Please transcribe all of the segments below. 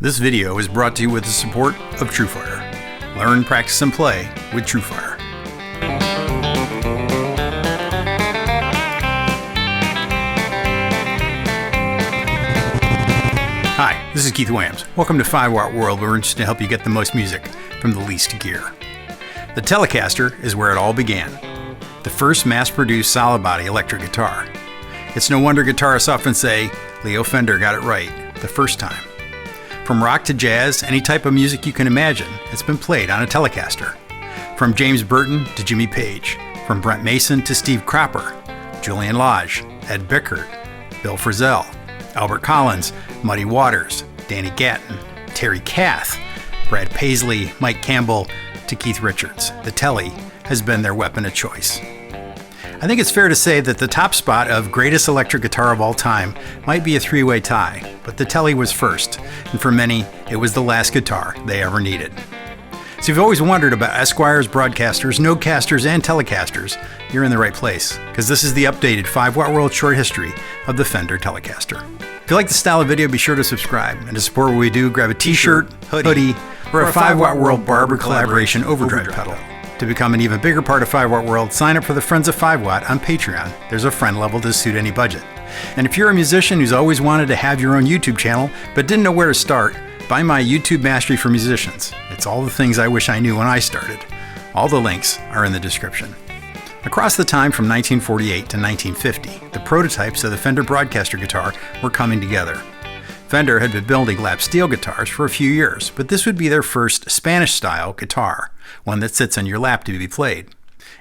This video is brought to you with the support of TrueFire. Learn, practice, and play with TrueFire. Hi, this is Keith Williams. Welcome to 5-Watt World, where we're interested to help you get the most music from the least gear. The Telecaster is where it all began. The first mass-produced solid-body electric guitar. It's no wonder guitarists often say, Leo Fender got it right the first time. From rock to jazz, any type of music you can imagine, it's been played on a Telecaster. From James Burton to Jimmy Page, from Brent Mason to Steve Cropper, Julian Lage, Ed Bickert, Bill Frisell, Albert Collins, Muddy Waters, Danny Gatton, Terry Kath, Brad Paisley, Mike Campbell, to Keith Richards. The Telly has been their weapon of choice. I think it's fair to say that the top spot of greatest electric guitar of all time might be a three-way tie, but the Telly was first, and for many, it was the last guitar they ever needed. So if you've always wondered about Esquires, Broadcasters, Nodecasters, and Telecasters, you're in the right place, because this is the updated 5-Watt World short history of the Fender Telecaster. If you like the style of video, be sure to subscribe, and to support what we do, grab a t-shirt, hoodie, or a 5-Watt World Barber Collaboration overdrive pedal. To become an even bigger part of 5-Watt World, sign up for the Friends of 5-Watt on Patreon. There's a friend level to suit any budget. And if you're a musician who's always wanted to have your own YouTube channel but didn't know where to start, buy my YouTube Mastery for Musicians. It's all the things I wish I knew when I started. All the links are in the description. Across the time from 1948 to 1950, the prototypes of the Fender Broadcaster guitar were coming together. Fender had been building lap steel guitars for a few years, but this would be their first Spanish-style guitar, one that sits on your lap to be played.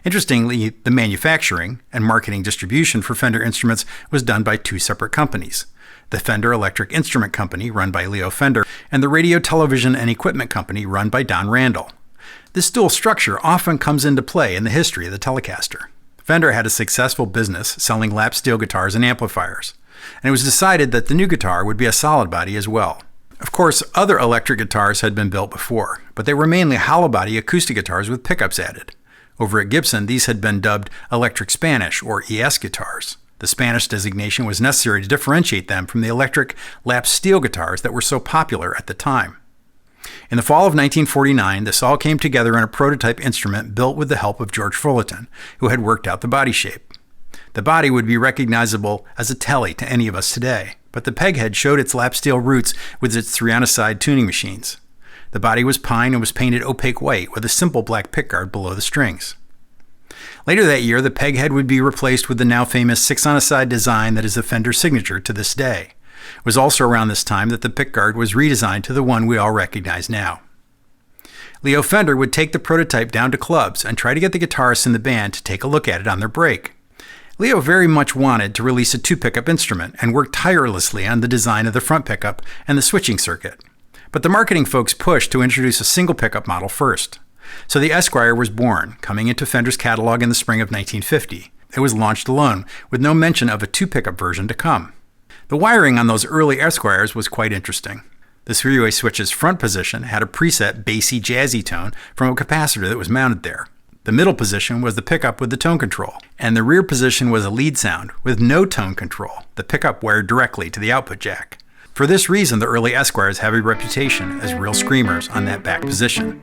Interestingly, the manufacturing and marketing distribution for Fender instruments was done by two separate companies: the Fender Electric Instrument Company, run by Leo Fender, and the Radio, Television, and Equipment Company, run by Don Randall. This dual structure often comes into play in the history of the Telecaster. Fender had a successful business selling lap steel guitars and amplifiers, and it was decided that the new guitar would be a solid body as well. Of course, other electric guitars had been built before, but they were mainly hollow body acoustic guitars with pickups added. Over at Gibson, these had been dubbed electric Spanish or ES guitars. The Spanish designation was necessary to differentiate them from the electric lap steel guitars that were so popular at the time. In the fall of 1949, this all came together in a prototype instrument built with the help of George Fullerton, who had worked out the body shape. The body would be recognizable as a Telly to any of us today, but the peghead showed its lap steel roots with its 3-on-a-side tuning machines. The body was pine and was painted opaque white with a simple black pickguard below the strings. Later that year, the peghead would be replaced with the now famous 6-on-a-side design that is the Fender signature to this day. It was also around this time that the pickguard was redesigned to the one we all recognize now. Leo Fender would take the prototype down to clubs and try to get the guitarists in the band to take a look at it on their break. Leo very much wanted to release a 2-pickup instrument and worked tirelessly on the design of the front pickup and the switching circuit. But the marketing folks pushed to introduce a single pickup model first. So the Esquire was born, coming into Fender's catalog in the spring of 1950. It was launched alone, with no mention of a 2-pickup version to come. The wiring on those early Esquires was quite interesting. The 3-way switch's front position had a preset bassy jazzy tone from a capacitor that was mounted there. The middle position was the pickup with the tone control, and the rear position was a lead sound with no tone control, the pickup wired directly to the output jack. For this reason, the early Esquires have a reputation as real screamers on that back position.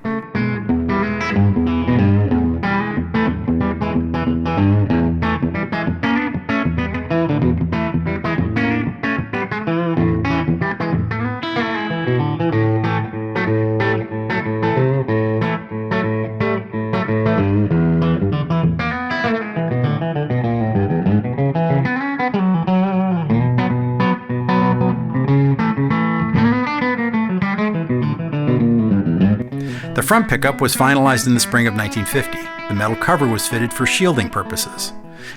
The front pickup was finalized in the spring of 1950. The metal cover was fitted for shielding purposes.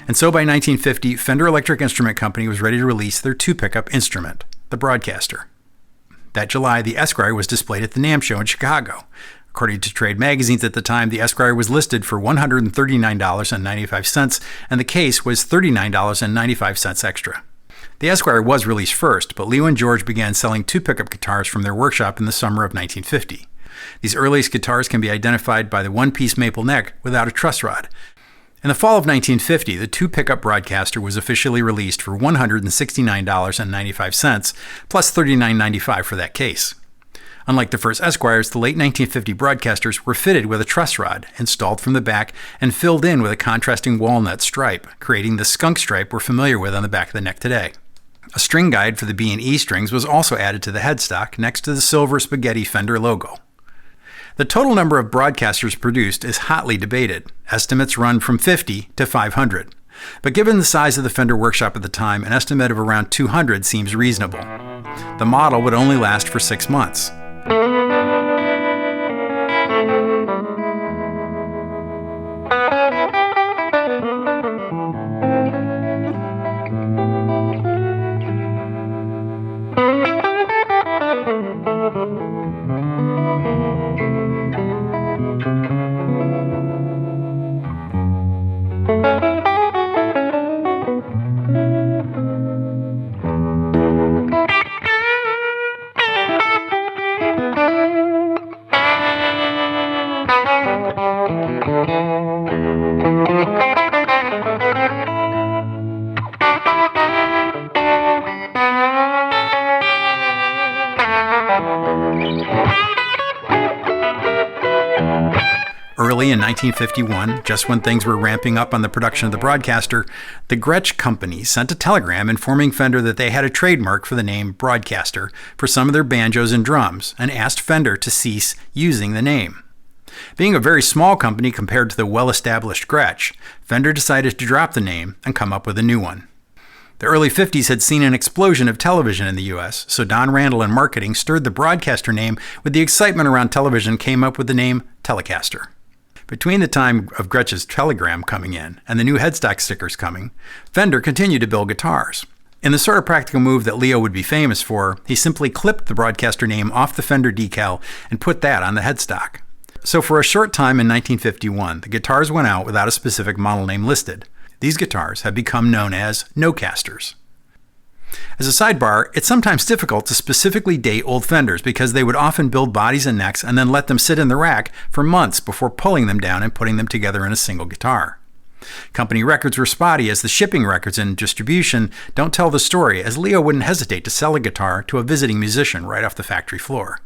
And so by 1950, Fender Electric Instrument Company was ready to release their 2-pickup instrument, the Broadcaster. That July, the Esquire was displayed at the NAMM show in Chicago. According to trade magazines at the time, the Esquire was listed for $139.95, and the case was $39.95 extra. The Esquire was released first, but Leo and George began selling 2-pickup guitars from their workshop in the summer of 1950. These earliest guitars can be identified by the one-piece maple neck without a truss rod. In the fall of 1950, the 2-pickup Broadcaster was officially released for $169.95, plus $39.95 for that case. Unlike the first Esquires, the late 1950 broadcasters were fitted with a truss rod, installed from the back, and filled in with a contrasting walnut stripe, creating the skunk stripe we're familiar with on the back of the neck today. A string guide for the B and E strings was also added to the headstock next to the silver spaghetti Fender logo. The total number of broadcasters produced is hotly debated. Estimates run from 50 to 500. But given the size of the Fender workshop at the time, an estimate of around 200 seems reasonable. The model would only last for 6 months. Early in 1951, just when things were ramping up on the production of the Broadcaster, the Gretsch Company sent a telegram informing Fender that they had a trademark for the name Broadcaster for some of their banjos and drums, and asked Fender to cease using the name. Being a very small company compared to the well-established Gretsch, Fender decided to drop the name and come up with a new one. The early 50s had seen an explosion of television in the U.S., so Don Randall in marketing stirred the Broadcaster name with the excitement around television, came up with the name Telecaster. Between the time of Gretsch's telegram coming in and the new headstock stickers coming, Fender continued to build guitars. In the sort of practical move that Leo would be famous for, he simply clipped the Broadcaster name off the Fender decal and put that on the headstock. So for a short time in 1951, the guitars went out without a specific model name listed. These guitars have become known as no-casters. As a sidebar, it's sometimes difficult to specifically date old Fenders because they would often build bodies and necks and then let them sit in the rack for months before pulling them down and putting them together in a single guitar. Company records were spotty as the shipping records and distribution don't tell the story, as Leo wouldn't hesitate to sell a guitar to a visiting musician right off the factory floor.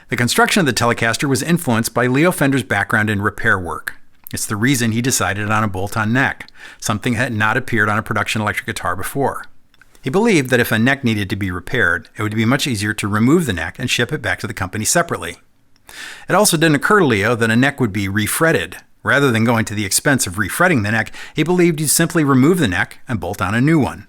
The construction of the Telecaster was influenced by Leo Fender's background in repair work. It's the reason he decided on a bolt-on neck, something that had not appeared on a production electric guitar before. He believed that if a neck needed to be repaired, it would be much easier to remove the neck and ship it back to the company separately. It also didn't occur to Leo that a neck would be refretted. Rather than going to the expense of refretting the neck, he believed he'd simply remove the neck and bolt on a new one.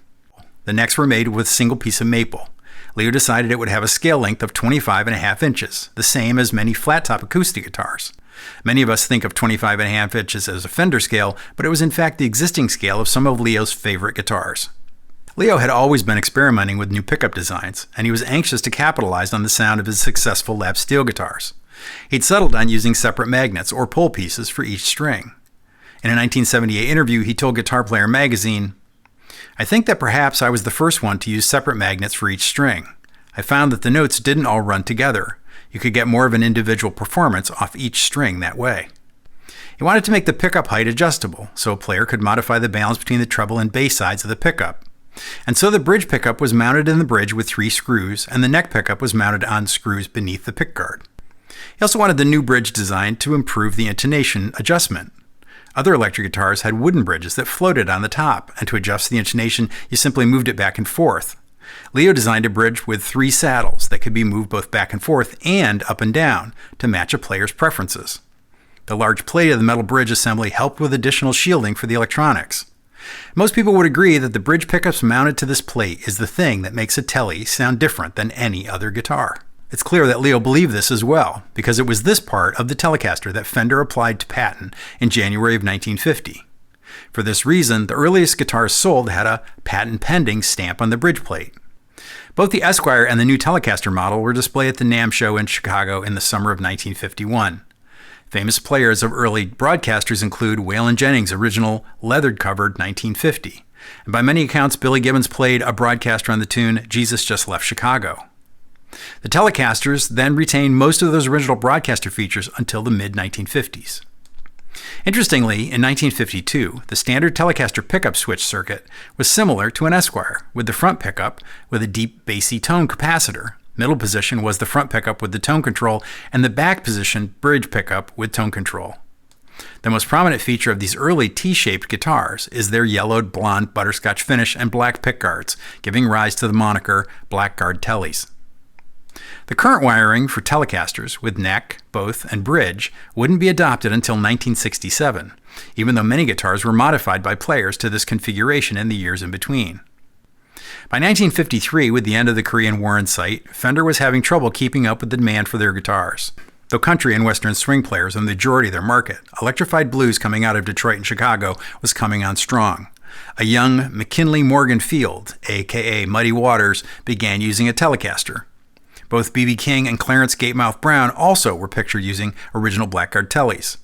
The necks were made with a single piece of maple. Leo decided it would have a scale length of 25.5 inches, the same as many flat-top acoustic guitars. Many of us think of 25.5 inches as a Fender scale, but it was in fact the existing scale of some of Leo's favorite guitars. Leo had always been experimenting with new pickup designs, and he was anxious to capitalize on the sound of his successful lap steel guitars. He'd settled on using separate magnets or pull pieces for each string. In a 1978 interview, he told Guitar Player magazine, "I think that perhaps I was the first one to use separate magnets for each string. I found that the notes didn't all run together. You could get more of an individual performance off each string that way." He wanted to make the pickup height adjustable, so a player could modify the balance between the treble and bass sides of the pickup. And so the bridge pickup was mounted in the bridge with 3 screws, and the neck pickup was mounted on screws beneath the pickguard. He also wanted the new bridge design to improve the intonation adjustment. Other electric guitars had wooden bridges that floated on the top, and to adjust the intonation, you simply moved it back and forth. Leo designed a bridge with 3 saddles that could be moved both back and forth and up and down to match a player's preferences. The large plate of the metal bridge assembly helped with additional shielding for the electronics. Most people would agree that the bridge pickups mounted to this plate is the thing that makes a Telly sound different than any other guitar. It's clear that Leo believed this as well, because it was this part of the Telecaster that Fender applied to patent in January of 1950. For this reason, the earliest guitars sold had a patent pending stamp on the bridge plate. Both the Esquire and the new Telecaster model were displayed at the NAMM show in Chicago in the summer of 1951. Famous players of early broadcasters include Waylon Jennings' original leather-covered 1950, and by many accounts, Billy Gibbons played a broadcaster on the tune "Jesus Just Left Chicago." The Telecasters then retained most of those original broadcaster features until the mid-1950s. Interestingly, in 1952, the standard Telecaster pickup switch circuit was similar to an Esquire, with the front pickup with a deep bassy tone capacitor, Middle position was the front pickup with the tone control, and the back position bridge pickup with tone control. The most prominent feature of these early T-shaped guitars is their yellowed blonde butterscotch finish and black pickguards, giving rise to the moniker Blackguard Tellys. The current wiring for Telecasters with neck, both, and bridge wouldn't be adopted until 1967, even though many guitars were modified by players to this configuration in the years in between. By 1953, with the end of the Korean War in sight, Fender was having trouble keeping up with the demand for their guitars. Though country and western swing players are the majority of their market, electrified blues coming out of Detroit and Chicago was coming on strong. A young McKinley Morgan Field, aka Muddy Waters, began using a Telecaster. Both B.B. King and Clarence Gatemouth Brown also were pictured using original Blackguard Tellys.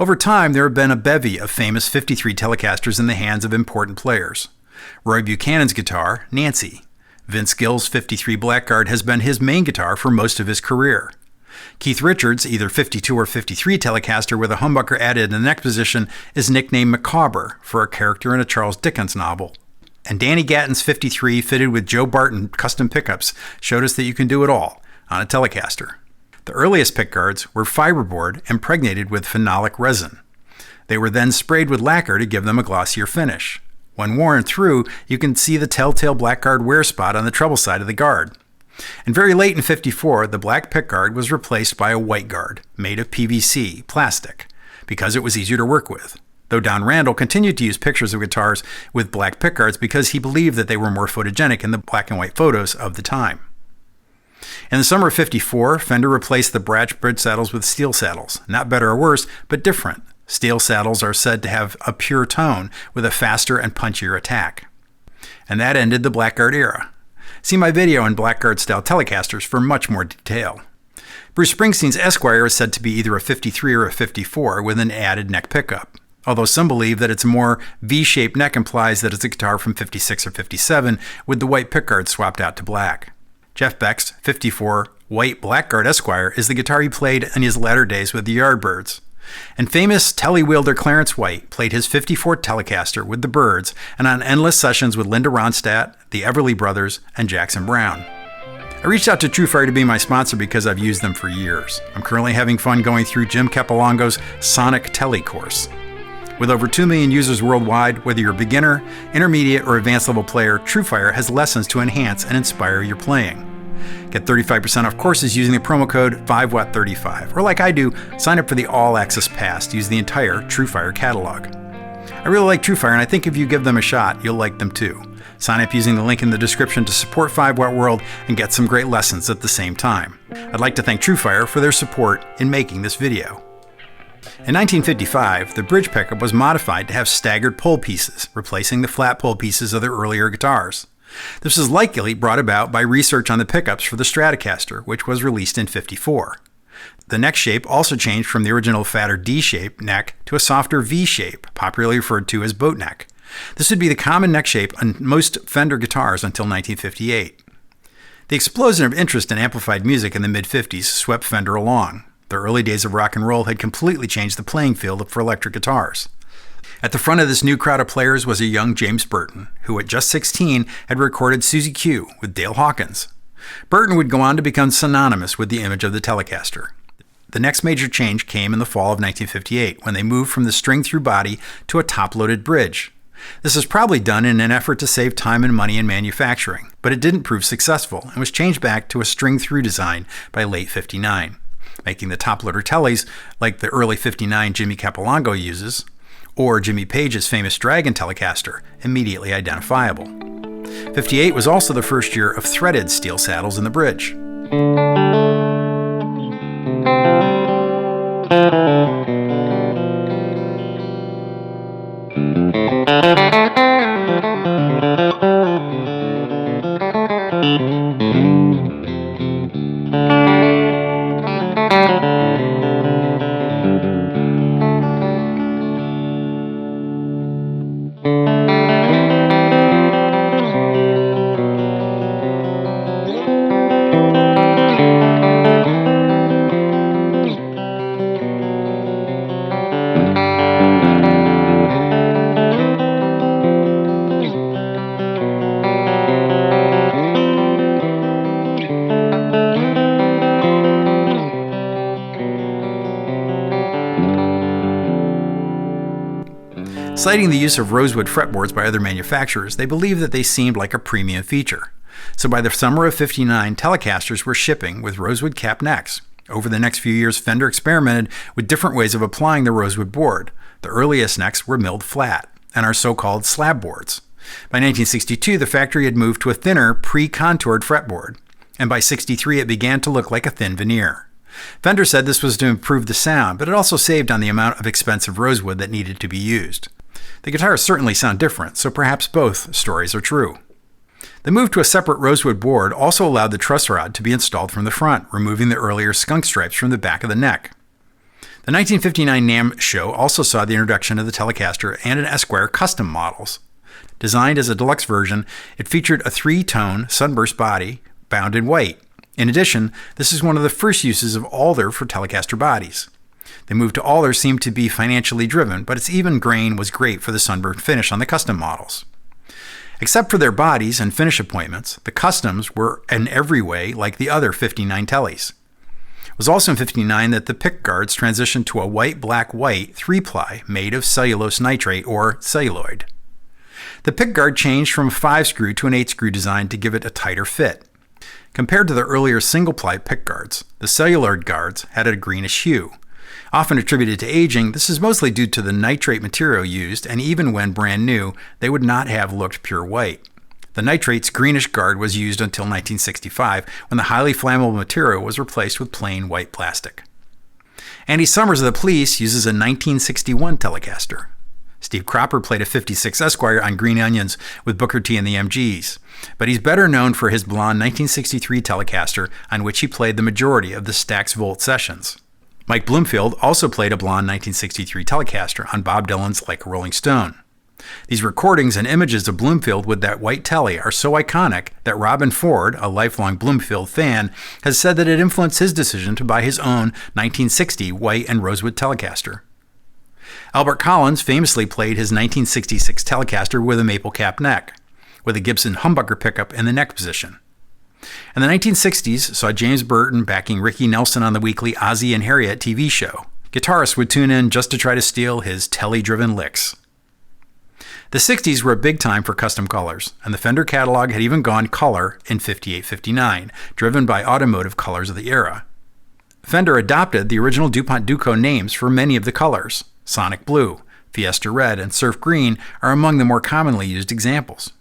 Over time, there have been a bevy of famous 53 Telecasters in the hands of important players. Roy Buchanan's guitar, Nancy. Vince Gill's 53 Blackguard has been his main guitar for most of his career. Keith Richards' either 52 or 53 Telecaster with a humbucker added in the neck position is nicknamed Macabre for a character in a Charles Dickens novel. And Danny Gatton's 53 fitted with Joe Barton custom pickups showed us that you can do it all on a Telecaster. The earliest pickguards were fiberboard impregnated with phenolic resin. They were then sprayed with lacquer to give them a glossier finish. When worn through, you can see the telltale Blackguard wear spot on the treble side of the guard. And very late in '54, the black pickguard was replaced by a white guard made of PVC, plastic, because it was easier to work with. Though Don Randall continued to use pictures of guitars with black pickguards because he believed that they were more photogenic in the black and white photos of the time. In the summer of '54, Fender replaced the brass bridge saddles with steel saddles. Not better or worse, but different. Steel saddles are said to have a pure tone with a faster and punchier attack. And that ended the Blackguard era. See my video on Blackguard-style Telecasters for much more detail. Bruce Springsteen's Esquire is said to be either a 53 or a 54 with an added neck pickup, although some believe that its more V-shaped neck implies that it's a guitar from 56 or 57 with the white pickguard swapped out to black. Jeff Beck's 54 white Blackguard Esquire is the guitar he played in his latter days with the Yardbirds. And famous Telly wielder Clarence White played his 54 Telecaster with the Byrds and on endless sessions with Linda Ronstadt, the Everly Brothers, and Jackson Browne. I reached out to TrueFire to be my sponsor because I've used them for years. I'm currently having fun going through Jim Capolongo's Sonic Telly course. With over 2 million users worldwide, whether you're a beginner, intermediate, or advanced level player, TrueFire has lessons to enhance and inspire your playing. Get 35% off courses using the promo code 5watt35, or like I do, sign up for the All Access Pass to use the entire TrueFire catalog. I really like TrueFire, and I think if you give them a shot, you'll like them too. Sign up using the link in the description to support 5 Watt World and get some great lessons at the same time. I'd like to thank TrueFire for their support in making this video. In 1955, the bridge pickup was modified to have staggered pull pieces, replacing the flat pull pieces of their earlier guitars. This is likely brought about by research on the pickups for the Stratocaster, which was released in '54. The neck shape also changed from the original fatter D-shape neck to a softer V-shape, popularly referred to as boat neck. This would be the common neck shape on most Fender guitars until 1958. The explosion of interest in amplified music in the mid-50s swept Fender along. The early days of rock and roll had completely changed the playing field for electric guitars. At the front of this new crowd of players was a young James Burton, who at just 16 had recorded Susie Q with Dale Hawkins. Burton would go on to become synonymous with the image of the Telecaster. The next major change came in the fall of 1958, when they moved from the string-through body to a top-loaded bridge. This is probably done in an effort to save time and money in manufacturing, but it didn't prove successful and was changed back to a string-through design by late '59, making the top-loader Tellys, like the early '59 Jimmy Capolongo uses, or Jimmy Page's famous Dragon Telecaster, immediately identifiable. '58 was also the first year of threaded steel saddles in the bridge. Citing the use of rosewood fretboards by other manufacturers, they believed that they seemed like a premium feature. So by the summer of '59, Telecasters were shipping with rosewood cap necks. Over the next few years, Fender experimented with different ways of applying the rosewood board. The earliest necks were milled flat and are so-called slab boards. By 1962, the factory had moved to a thinner, pre-contoured fretboard, and by '63 it began to look like a thin veneer. Fender said this was to improve the sound, but it also saved on the amount of expensive rosewood that needed to be used. The guitars certainly sound different, so perhaps both stories are true. The move to a separate rosewood board also allowed the truss rod to be installed from the front, removing the earlier skunk stripes from the back of the neck. The 1959 NAMM show also saw the introduction of the Telecaster and an Esquire custom models. Designed as a deluxe version, it featured a 3-tone sunburst body bound in white. In addition, this is one of the first uses of alder for Telecaster bodies. The move to alder seemed to be financially driven, but its even grain was great for the sunburst finish on the custom models. Except for their bodies and finish appointments, the customs were in every way like the other '59 Tellys. It was also in '59 that the pick guards transitioned to a white-black-white 3-ply made of cellulose nitrate or celluloid. The pick guard changed from a 5-screw to an 8-screw design to give it a tighter fit. Compared to the earlier single-ply pick guards, the celluloid guards had a greenish hue. Often attributed to aging, this is mostly due to the nitrate material used, and even when brand new, they would not have looked pure white. The nitrate's greenish guard was used until 1965, when the highly flammable material was replaced with plain white plastic. Andy Summers of the Police uses a 1961 Telecaster. Steve Cropper played a '56 Esquire on Green Onions with Booker T and the MGs, but he's better known for his blonde 1963 Telecaster on which he played the majority of the Stax Volt sessions. Mike Bloomfield also played a blonde 1963 Telecaster on Bob Dylan's Like a Rolling Stone. These recordings and images of Bloomfield with that white Telly are so iconic that Robin Ford, a lifelong Bloomfield fan, has said that it influenced his decision to buy his own 1960 white and rosewood Telecaster. Albert Collins famously played his 1966 Telecaster with a maple cap neck, with a Gibson humbucker pickup in the neck position. And the 1960s saw James Burton backing Ricky Nelson on the weekly Ozzie and Harriet TV show. Guitarists would tune in just to try to steal his Telly-driven licks. The 60s were a big time for custom colors, and the Fender catalog had even gone color in '58-'59, driven by automotive colors of the era. Fender adopted the original DuPont Duco names for many of the colors. Sonic Blue, Fiesta Red, and Surf Green are among the more commonly used examples.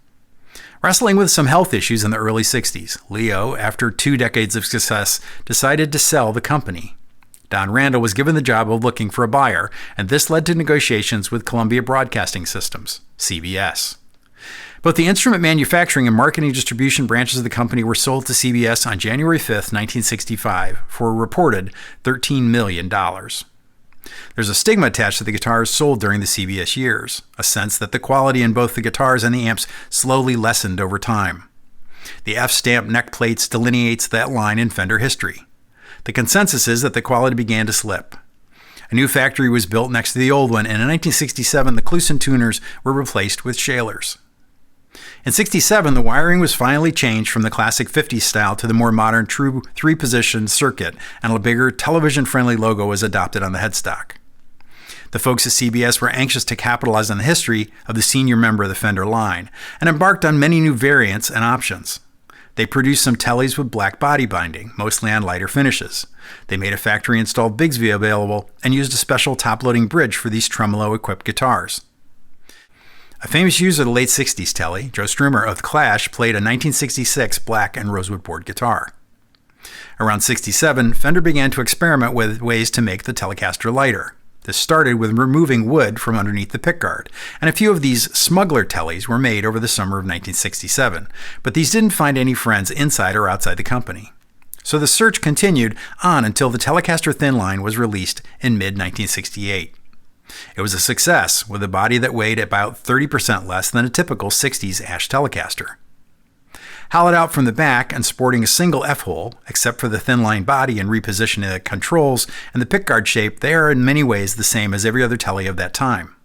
Wrestling with some health issues in the early '60s, Leo, after 2 decades of success, decided to sell the company. Don Randall was given the job of looking for a buyer, and this led to negotiations with Columbia Broadcasting Systems, CBS. Both the instrument manufacturing and marketing distribution branches of the company were sold to CBS on January 5, 1965, for a reported $13 million. There's a stigma attached to the guitars sold during the CBS years, a sense that the quality in both the guitars and the amps slowly lessened over time. The F-stamp neck plates delineates that line in Fender history. The consensus is that the quality began to slip. A new factory was built next to the old one, and in 1967 the Kluson tuners were replaced with Shailers. In '67, the wiring was finally changed from the classic '50s style to the more modern true 3-position circuit, and a bigger television-friendly logo was adopted on the headstock. The folks at CBS were anxious to capitalize on the history of the senior member of the Fender line, and embarked on many new variants and options. They produced some Tellys with black body binding, mostly on lighter finishes. They made a factory-installed Bigsby available and used a special top-loading bridge for these tremolo-equipped guitars. A famous user of the late '60s Telly, Joe Strummer of The Clash, played a 1966 black and rosewood board guitar. Around '67, Fender began to experiment with ways to make the Telecaster lighter. This started with removing wood from underneath the pickguard, and a few of these smuggler Tellys were made over the summer of 1967, but these didn't find any friends inside or outside the company. So the search continued on until the Telecaster Thin Line was released in mid-1968. It was a success, with a body that weighed about 30% less than a typical '60s Ash Telecaster. Hollowed out from the back and sporting a single F-hole, except for the thin-line body and repositioning the controls and the pickguard shape, they are in many ways the same as every other Telly of that time.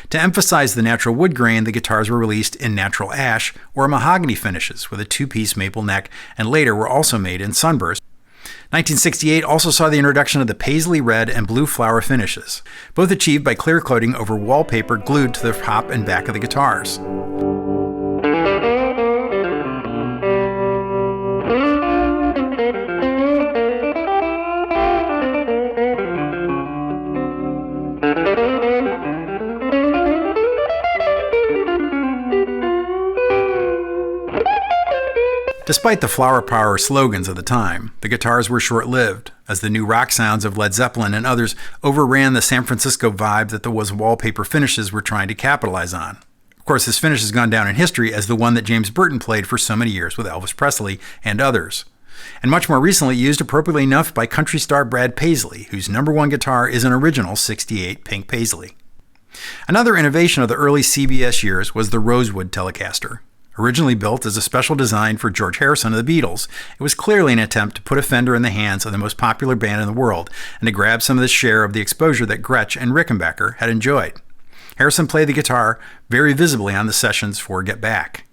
To emphasize the natural wood grain, the guitars were released in natural ash or mahogany finishes with a 2-piece maple neck, and later were also made in sunburst. 1968 also saw the introduction of the paisley red and blue flower finishes, both achieved by clear coating over wallpaper glued to the top and back of the guitars. Despite the flower power slogans of the time, the guitars were short-lived, as the new rock sounds of Led Zeppelin and others overran the San Francisco vibe that the wallpaper finishes were trying to capitalize on. Of course, this finish has gone down in history as the one that James Burton played for so many years with Elvis Presley and others, and much more recently used appropriately enough by country star Brad Paisley, whose #1 guitar is an original '68 pink paisley. Another innovation of the early CBS years was the Rosewood Telecaster. Originally built as a special design for George Harrison of the Beatles, it was clearly an attempt to put a Fender in the hands of the most popular band in the world and to grab some of the share of the exposure that Gretsch and Rickenbacker had enjoyed. Harrison played the guitar very visibly on the sessions for Get Back.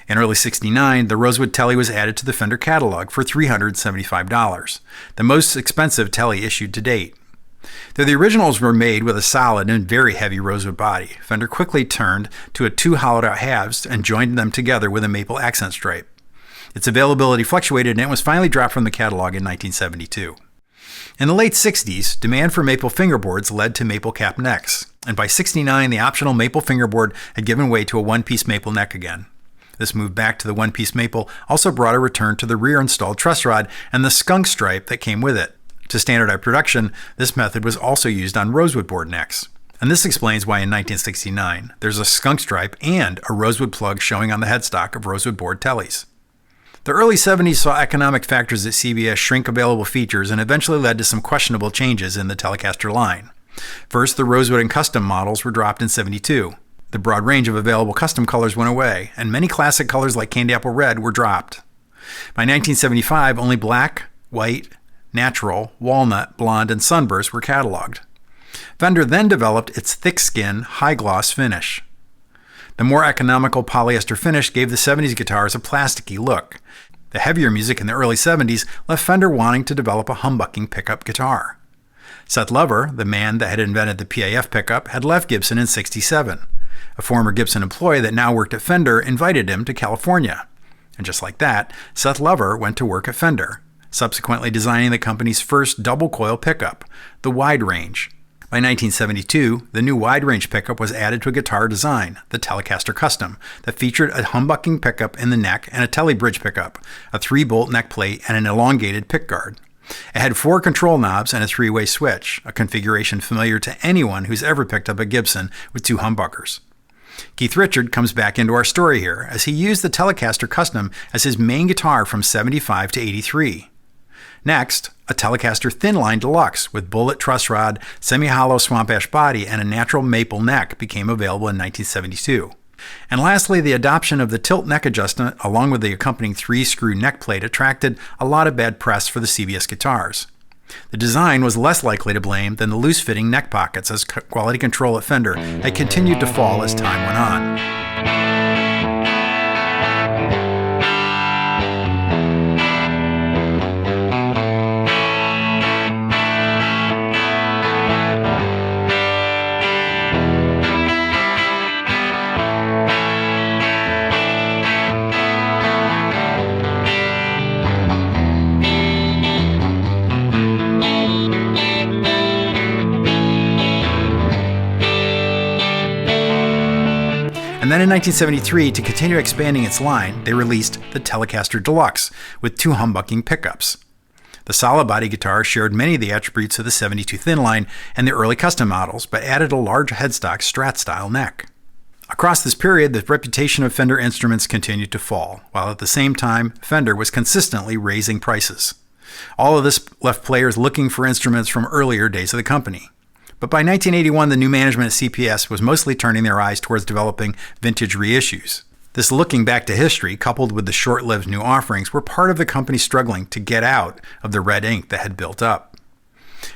In early '69, the Rosewood Telly was added to the Fender catalog for $375, the most expensive Telly issued to date. Though the originals were made with a solid and very heavy rosewood body, Fender quickly turned to two hollowed-out halves and joined them together with a maple accent stripe. Its availability fluctuated and it was finally dropped from the catalog in 1972. In the late '60s, demand for maple fingerboards led to maple cap necks, and by '69 the optional maple fingerboard had given way to a one-piece maple neck again. This move back to the one-piece maple also brought a return to the rear-installed truss rod and the skunk stripe that came with it. To standardize production, this method was also used on rosewood board necks. And this explains why in 1969, there's a skunk stripe and a rosewood plug showing on the headstock of rosewood board Tellys. The early '70s saw economic factors at CBS shrink available features and eventually led to some questionable changes in the Telecaster line. First, the rosewood and custom models were dropped in '72. The broad range of available custom colors went away, and many classic colors like candy apple red were dropped. By 1975, only black, white, natural, walnut, blonde, and sunburst were cataloged. Fender then developed its thick skin, high gloss finish. The more economical polyester finish gave the '70s guitars a plasticky look. The heavier music in the early '70s left Fender wanting to develop a humbucking pickup guitar. Seth Lover, the man that had invented the PAF pickup, had left Gibson in '67. A former Gibson employee that now worked at Fender invited him to California. And just like that, Seth Lover went to work at Fender, subsequently designing the company's first double-coil pickup, the Wide Range. By 1972, the new Wide Range pickup was added to a guitar design, the Telecaster Custom, that featured a humbucking pickup in the neck and a Telly bridge pickup, a 3-bolt neck plate, and an elongated pickguard. It had 4 control knobs and a 3-way switch, a configuration familiar to anyone who's ever picked up a Gibson with 2 humbuckers. Keith Richard comes back into our story here, as he used the Telecaster Custom as his main guitar from '75 to '83. Next, a Telecaster Thin Line Deluxe with bullet truss rod, semi-hollow swamp ash body, and a natural maple neck became available in 1972. And lastly, the adoption of the tilt neck adjustment along with the accompanying 3-screw neck plate attracted a lot of bad press for the CBS guitars. The design was less likely to blame than the loose-fitting neck pockets, as quality control at Fender had continued to fall as time went on. And then in 1973, to continue expanding its line, they released the Telecaster Deluxe with 2 humbucking pickups. The solid body guitar shared many of the attributes of the '72 Thin Line and the early custom models, but added a large headstock Strat-style neck. Across this period, the reputation of Fender instruments continued to fall, while at the same time, Fender was consistently raising prices. All of this left players looking for instruments from earlier days of the company. But by 1981, the new management at CPS was mostly turning their eyes towards developing vintage reissues. This looking back to history, coupled with the short-lived new offerings, were part of the company struggling to get out of the red ink that had built up.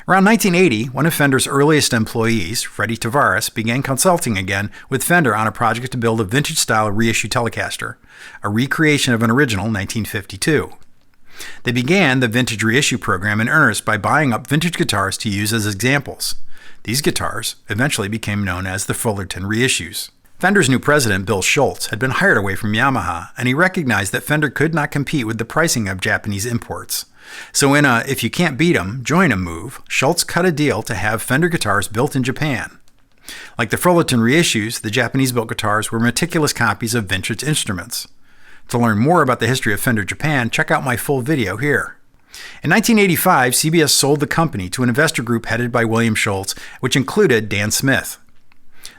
Around 1980, one of Fender's earliest employees, Freddie Tavares, began consulting again with Fender on a project to build a vintage-style reissue Telecaster, a recreation of an original 1952. They began the vintage reissue program in earnest by buying up vintage guitars to use as examples. These guitars eventually became known as the Fullerton Reissues. Fender's new president, Bill Schultz, had been hired away from Yamaha, and he recognized that Fender could not compete with the pricing of Japanese imports. So in a if you can't beat 'em, join 'em move, Schultz cut a deal to have Fender guitars built in Japan. Like the Fullerton Reissues, the Japanese-built guitars were meticulous copies of vintage instruments. To learn more about the history of Fender Japan, check out my full video here. In 1985, CBS sold the company to an investor group headed by William Schultz, which included Dan Smith.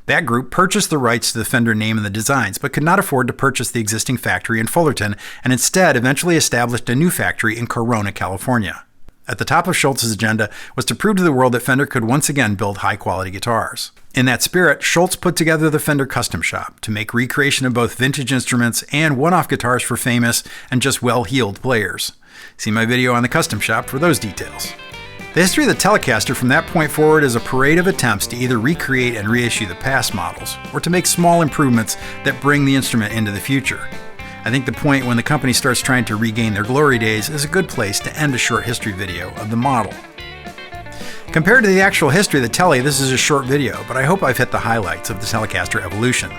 That group purchased the rights to the Fender name and the designs, but could not afford to purchase the existing factory in Fullerton, and instead eventually established a new factory in Corona, California. At the top of Schultz's agenda was to prove to the world that Fender could once again build high-quality guitars. In that spirit, Schultz put together the Fender Custom Shop to make recreation of both vintage instruments and one-off guitars for famous and just well-heeled players. See my video on the Custom Shop for those details. The history of the Telecaster from that point forward is a parade of attempts to either recreate and reissue the past models, or to make small improvements that bring the instrument into the future. I think the point when the company starts trying to regain their glory days is a good place to end a short history video of the model. Compared to the actual history of the Telly, this is a short video, but I hope I've hit the highlights of the Telecaster evolution.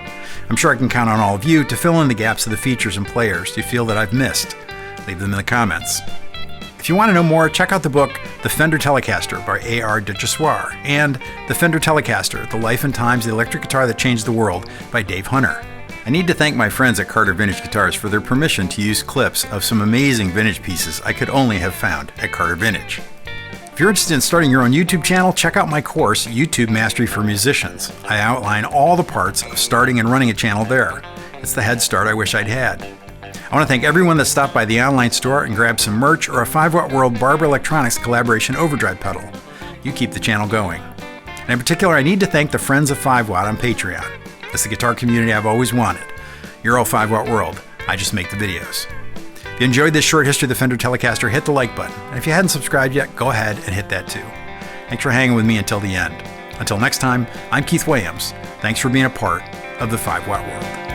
I'm sure I can count on all of you to fill in the gaps of the features and players you feel that I've missed. Leave them in the comments. If you want to know more, check out the book The Fender Telecaster by A.R. de Jessoir and The Fender Telecaster, The Life and Times of the Electric Guitar That Changed the World by Dave Hunter. I need to thank my friends at Carter Vintage Guitars for their permission to use clips of some amazing vintage pieces I could only have found at Carter Vintage. If you're interested in starting your own YouTube channel, check out my course, YouTube Mastery for Musicians. I outline all the parts of starting and running a channel there. It's the head start I wish I'd had. I want to thank everyone that stopped by the online store and grabbed some merch or a 5-watt World Barber Electronics Collaboration overdrive pedal. You keep the channel going. And in particular, I need to thank the Friends of 5-Watt on Patreon. It's the guitar community I've always wanted. You're all 5-Watt World. I just make the videos. If you enjoyed this short history of the Fender Telecaster, hit the like button. And if you hadn't subscribed yet, go ahead and hit that too. Thanks for hanging with me until the end. Until next time, I'm Keith Williams. Thanks for being a part of the 5-Watt World.